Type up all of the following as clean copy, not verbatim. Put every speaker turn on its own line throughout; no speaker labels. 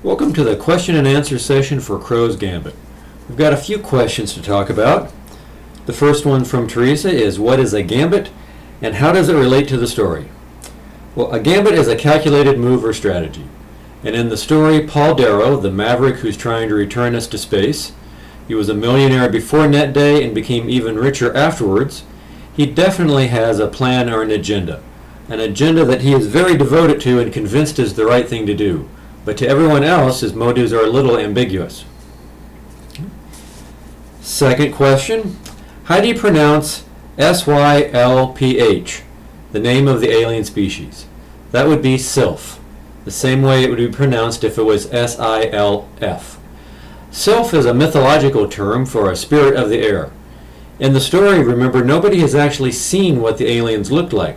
Welcome to the question and answer session for Crow's Gambit. We've got a few questions to talk about. The first one from Teresa is, what is a gambit and how does it relate to the story? Well, a gambit is a calculated move or strategy. And in the story, Paul Darrow, the maverick who's trying to return us to space, he was a millionaire before Net Day and became even richer afterwards. He definitely has a plan or an agenda that he is very devoted to and convinced is the right thing to do. But to everyone else, his motives are a little ambiguous. Second question, how do you pronounce SYLPH, the name of the alien species? That would be Sylph, the same way it would be pronounced if it was SILF. Sylph is a mythological term for a spirit of the air. In the story, remember, nobody has actually seen what the aliens looked like.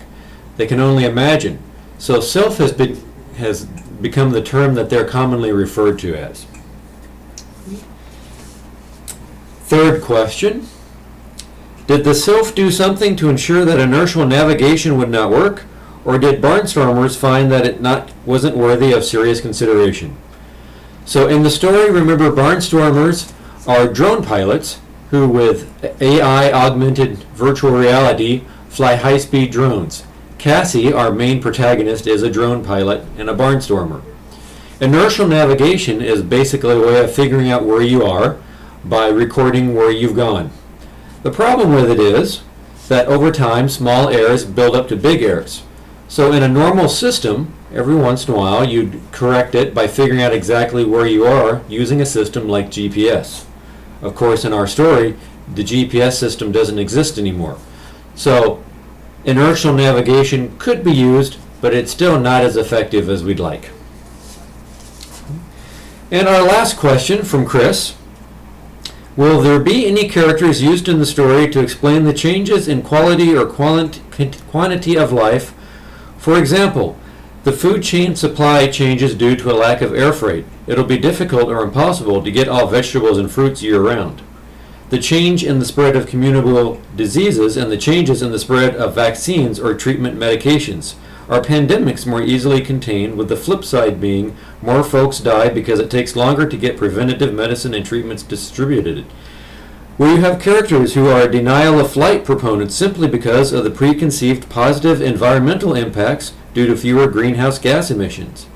They can only imagine. So Sylph has become the term that they're commonly referred to as. Third question, did the Sylph do something to ensure that inertial navigation would not work, or did barnstormers find that it wasn't worthy of serious consideration? So in the story, remember, barnstormers are drone pilots who, with AI augmented virtual reality, fly high-speed drones. Cassie, our main protagonist, is a drone pilot and a barnstormer. Inertial navigation is basically a way of figuring out where you are by recording where you've gone. The problem with it is that over time, small errors build up to big errors. So in a normal system, every once in a while, you'd correct it by figuring out exactly where you are using a system like GPS. Of course, in our story, the GPS system doesn't exist anymore. So inertial navigation could be used, but it's still not as effective as we'd like. And our last question from Chris, will there be any characters used in the story to explain the changes in quality or quantity of life? For example, the food chain supply changes due to a lack of air freight. It'll be difficult or impossible to get all vegetables and fruits year-round. The change in the spread of communicable diseases and the changes in the spread of vaccines or treatment medications. Are pandemics more easily contained, with the flip side being more folks die because it takes longer to get preventative medicine and treatments distributed? Will you have characters who are denial of flight proponents simply because of the preconceived positive environmental impacts due to fewer greenhouse gas emissions?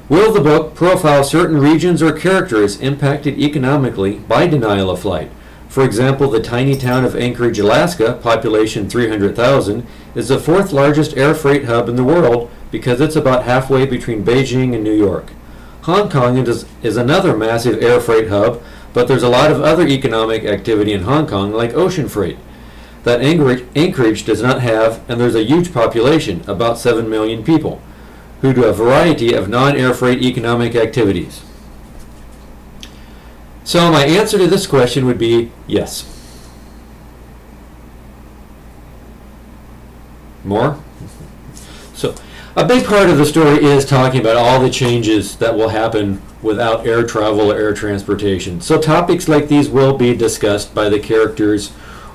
Will the book profile certain regions or characters impacted economically by denial of flight? For example, the tiny town of Anchorage, Alaska, population 300,000, is the fourth largest air freight hub in the world because it's about halfway between Beijing and New York. Hong Kong is another massive air freight hub, but there's a lot of other economic activity in Hong Kong, like ocean freight, that Anchorage does not have, and there's a huge population, about 7 million people, who do a variety of non-air freight economic activities. So my answer to this question would be yes. More? So a big part of the story is talking about all the changes that will happen without air travel or air transportation. So topics like these will be discussed by the characters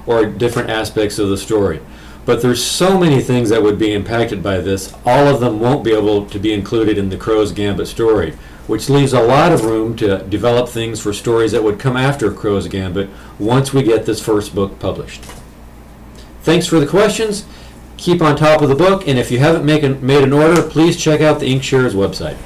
or different aspects of the story. But there's so many things that would be impacted by this, all of them won't be able to be included in the Crow's Gambit story, which leaves a lot of room to develop things for stories that would come after Crow's Gambit once we get this first book published. Thanks for the questions. Keep on top of the book, and if you haven't made an order, please check out the Inkshares website.